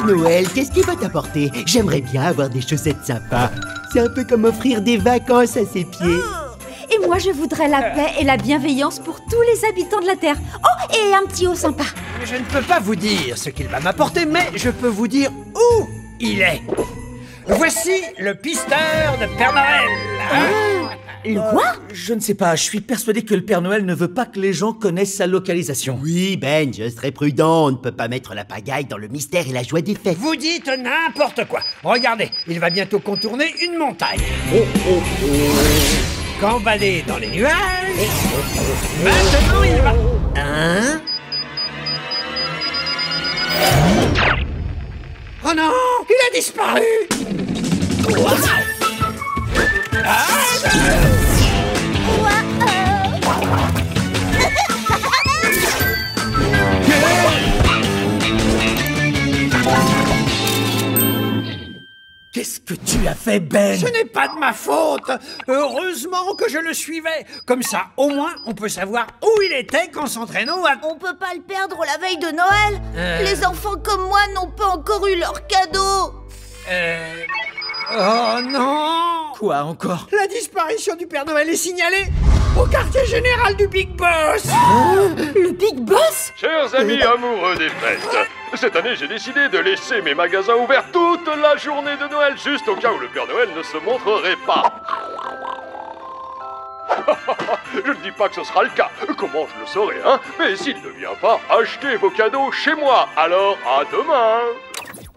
Noël, qu'est-ce qu'il va t'apporter? J'aimerais bien avoir des chaussettes sympas. C'est un peu comme offrir des vacances à ses pieds. Et moi, je voudrais la paix et la bienveillance pour tous les habitants de la Terre. Oh, et un petit haut sympa. Je ne peux pas vous dire ce qu'il va m'apporter, mais je peux vous dire où il est. Voici le pisteur de Père Noël. Le quoi? Je ne sais pas, je suis persuadé que le Père Noël ne veut pas que les gens connaissent sa localisation. Oui, Ben, je serais prudent. On ne peut pas mettre la pagaille dans le mystère et la joie des fêtes. Vous dites n'importe quoi. Regardez, il va bientôt contourner une montagne. Gambader dans les nuages. Maintenant, il va... Hein? Oh non, il a disparu. Qu'est-ce que tu as fait, Ben? Ce n'est pas de ma faute. Heureusement que je le suivais. Comme ça, au moins, on peut savoir où il était quand son traîneau a... On peut pas le perdre la veille de Noël. Les enfants comme moi n'ont pas encore eu leur cadeau. Oh non! Quoi encore? La disparition du Père Noël est signalée au quartier général du Big Boss. Le Big Boss? Chers amis amoureux des fêtes, cette année j'ai décidé de laisser mes magasins ouverts toute la journée de Noël, juste au cas où le Père Noël ne se montrerait pas. Je ne dis pas que ce sera le cas, comment je le saurai, hein? Mais s'il ne vient pas, achetez vos cadeaux chez moi, alors à demain!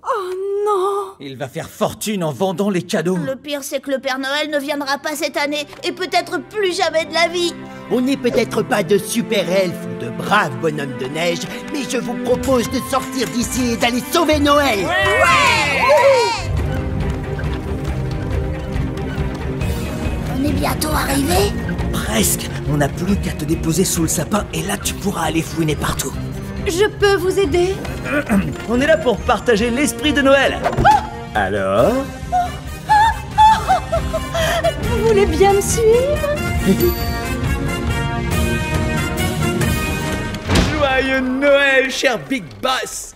Oh non! Il va faire fortune en vendant les cadeaux. Le pire, c'est que le Père Noël ne viendra pas cette année et peut-être plus jamais de la vie. On n'est peut-être pas de super-elfes ou de braves bonhommes de neige, mais je vous propose de sortir d'ici et d'aller sauver Noël. On est bientôt arrivé. Presque. On n'a plus qu'à te déposer sous le sapin et là tu pourras aller fouiner partout. Je peux vous aider? On est là pour partager l'esprit de Noël. Alors? Vous voulez bien me suivre? Joyeux Noël, cher Big Boss!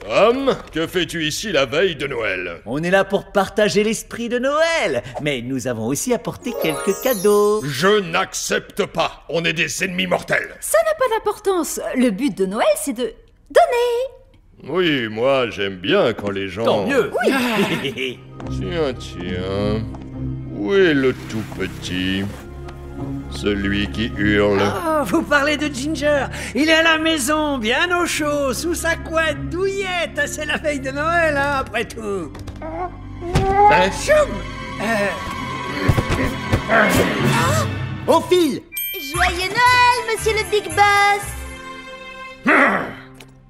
Que fais-tu ici la veille de Noël? On est là pour partager l'esprit de Noël, mais nous avons aussi apporté quelques cadeaux. Je n'accepte pas, on est des ennemis mortels. Ça n'a pas d'importance. Le but de Noël, c'est de donner. Oui, moi j'aime bien quand les gens... Tant mieux! Tiens, où est le tout petit? Celui qui hurle. Oh, vous parlez de Ginger. Il est à la maison, bien au chaud, sous sa couette, douillette. C'est la veille de Noël, hein, après tout. Choum! On file. Joyeux Noël, monsieur le Big Boss.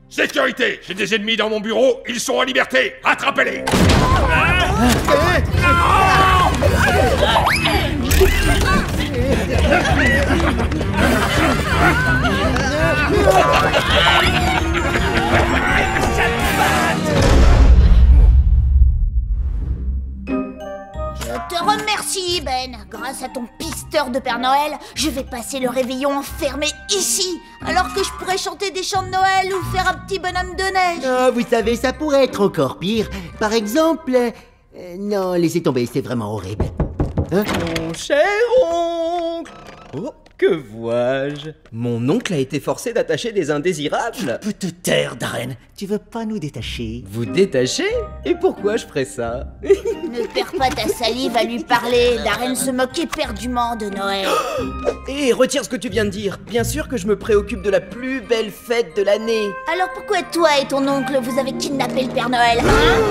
Sécurité! J'ai des ennemis dans mon bureau, ils sont en liberté! Attrapez-les! Je te remercie, Ben. Grâce à ton pisteur de Père Noël, je vais passer le réveillon enfermé ici, alors que je pourrais chanter des chants de Noël ou faire un petit bonhomme de neige. Ah, vous savez, ça pourrait être encore pire. Par exemple... non, laissez tomber, c'est vraiment horrible. Hein? Mon cher oncle! Oh, que vois-je? Mon oncle a été forcé d'attacher des indésirables. Peux te taire, Darren. Tu veux pas nous détacher? Vous détachez? Et pourquoi je ferais ça? Ne perds pas ta salive à lui parler. Darren se moque éperdument de Noël. Hé, retire ce que tu viens de dire. Bien sûr que je me préoccupe de la plus belle fête de l'année. Alors pourquoi toi et ton oncle, vous avez kidnappé le Père Noël, hein?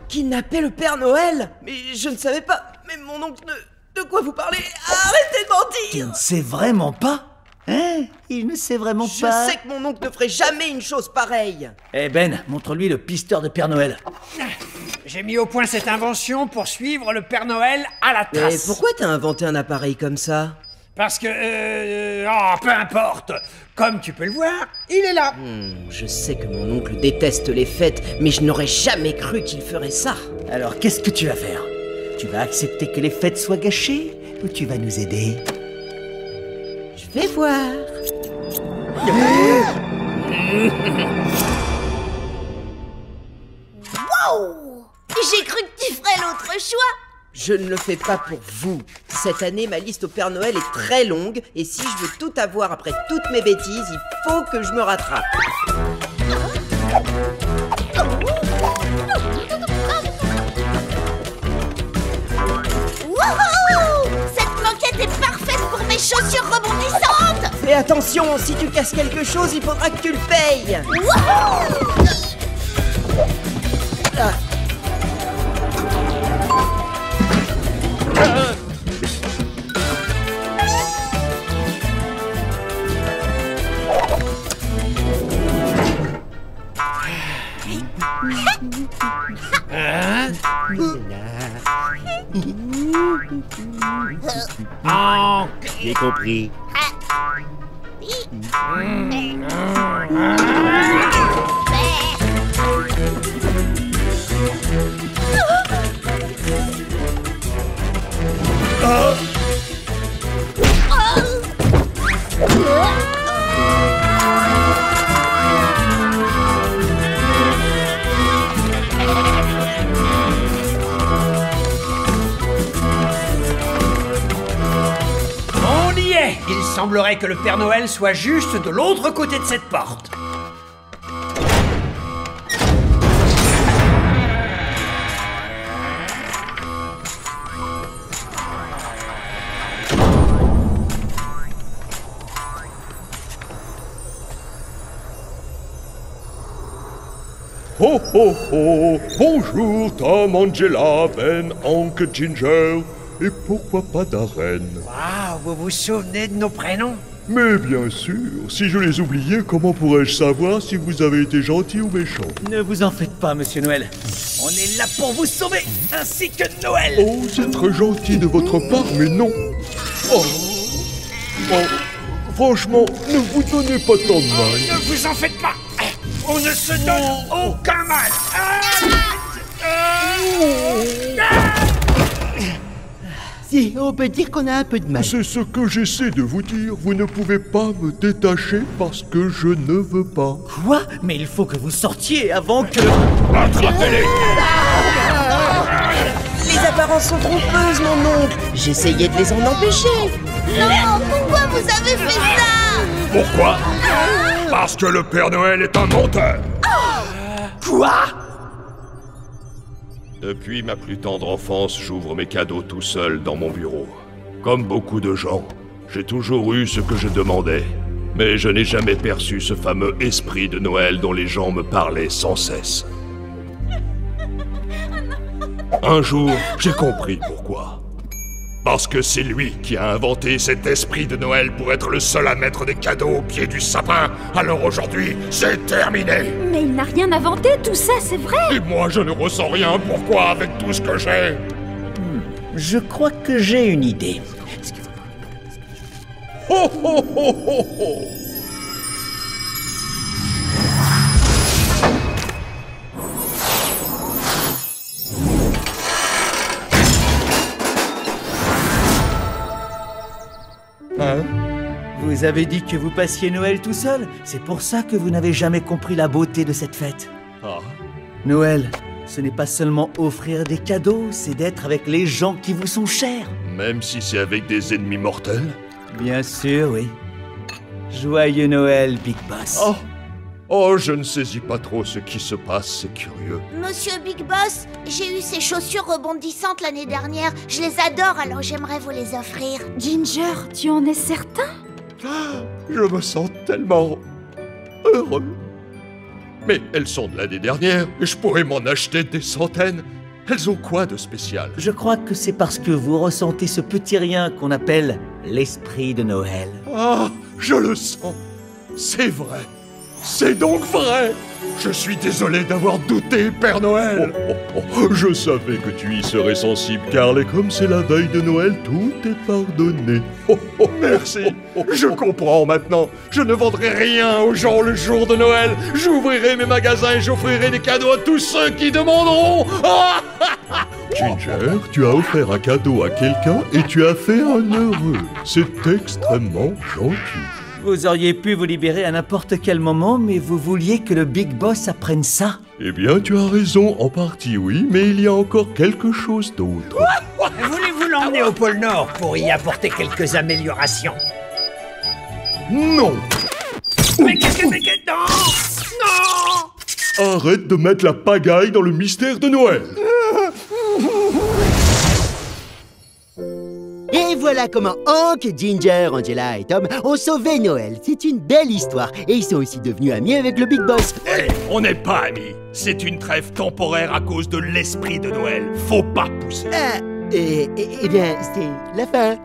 Kidnapper le Père Noël? Mais je ne savais pas. Mais mon oncle ne... De quoi vous parlez? Arrêtez de Tu mentir! ne sais vraiment pas? Hein? Il ne sait vraiment Je pas. sais que mon oncle ne ferait jamais une chose pareille. Eh Ben, montre-lui le pisteur de Père Noël. J'ai mis au point cette invention pour suivre le Père Noël à la Mais trace. pourquoi t'as inventé un appareil comme ça? Parce que... peu importe. Comme tu peux le voir, il est là. Je sais que mon oncle déteste les fêtes, mais je n'aurais jamais cru qu'il ferait ça. Alors, qu'est-ce que tu vas faire? Tu vas accepter que les fêtes soient gâchées ou tu vas nous aider? Je vais voir. Je ne le fais pas pour vous. Cette année, ma liste au Père Noël est très longue, et si je veux tout avoir après toutes mes bêtises, il faut que je me rattrape. Wouhou! Cette moquette est parfaite pour mes chaussures rebondissantes! Fais attention, si tu casses quelque chose, il faudra que tu le payes. Wouhou! J'ai compris. On y est! Il semblerait que le Père Noël soit juste de l'autre côté de cette porte. Ho ho ho! Bonjour Tom, Angela, Ben, Hank, Ginger, et pourquoi pas Darren? Ah, vous vous souvenez de nos prénoms? Mais bien sûr, si je les oubliais, comment pourrais-je savoir si vous avez été gentil ou méchant? Ne vous en faites pas, Monsieur Noël. On est là pour vous sauver, ainsi que Noël! Oh, c'est très gentil de votre part, mais non. Oh, franchement, ne vous donnez pas tant de mal. Ne vous en faites pas! On ne se donne aucun mal! Si, on peut dire qu'on a un peu de mal. C'est ce que j'essaie de vous dire. Vous ne pouvez pas me détacher parce que je ne veux pas. Quoi? Mais il faut que vous sortiez avant que... Attrapez-les! Les apparences sont trompeuses, mon oncle. J'essayais de les en empêcher. Non, pourquoi vous avez fait ça? Pourquoi? Parce que le Père Noël est un menteur. Quoi? Depuis ma plus tendre enfance, j'ouvre mes cadeaux tout seul dans mon bureau. Comme beaucoup de gens, j'ai toujours eu ce que je demandais. Mais je n'ai jamais perçu ce fameux esprit de Noël dont les gens me parlaient sans cesse. Un jour, j'ai compris pourquoi. Parce que c'est lui qui a inventé cet esprit de Noël pour être le seul à mettre des cadeaux au pied du sapin. Alors aujourd'hui, c'est terminé. Mais il n'a rien inventé, tout ça, c'est vrai. Et moi, je ne ressens rien. Pourquoi avec tout ce que j'ai? Je crois que j'ai une idée. Ho ho ho ho ho! Hein? Vous avez dit que vous passiez Noël tout seul. C'est pour ça que vous n'avez jamais compris la beauté de cette fête. Ah. Noël, ce n'est pas seulement offrir des cadeaux, c'est d'être avec les gens qui vous sont chers. Même si c'est avec des ennemis mortels? Bien sûr, oui. Joyeux Noël, Big Boss. Oh! Oh, je ne saisis pas trop ce qui se passe, c'est curieux. Monsieur Big Boss, j'ai eu ces chaussures rebondissantes l'année dernière. Je les adore, alors j'aimerais vous les offrir. Ginger, tu en es certain? Je me sens tellement heureux. Mais elles sont de l'année dernière et je pourrais m'en acheter des centaines. Elles ont quoi de spécial? Je crois que c'est parce que vous ressentez ce petit rien qu'on appelle l'esprit de Noël. Ah, je le sens. C'est vrai. C'est donc vrai. Je suis désolé d'avoir douté, Père Noël. Je savais que tu y serais sensible, Carl, et comme c'est la veille de Noël, tout est pardonné. Merci. Je comprends maintenant. Je ne vendrai rien aux gens le jour de Noël. J'ouvrirai mes magasins et j'offrirai des cadeaux à tous ceux qui demanderont. Ginger, tu as offert un cadeau à quelqu'un et tu as fait un heureux. C'est extrêmement gentil. Vous auriez pu vous libérer à n'importe quel moment, mais vous vouliez que le Big Boss apprenne ça? Eh bien, tu as raison, en partie oui, mais il y a encore quelque chose d'autre. Voulez-vous l'emmener au pôle Nord pour y apporter quelques améliorations? Non! Mais qu'est-ce que c'est que... Non! Arrête de mettre la pagaille dans le mystère de Noël! Et voilà comment Hank, Ginger, Angela et Tom ont sauvé Noël. C'est une belle histoire. Et ils sont aussi devenus amis avec le Big Boss. Hé, on n'est pas amis. C'est une trêve temporaire à cause de l'esprit de Noël. Faut pas pousser. Ah, eh bien, c'est la fin.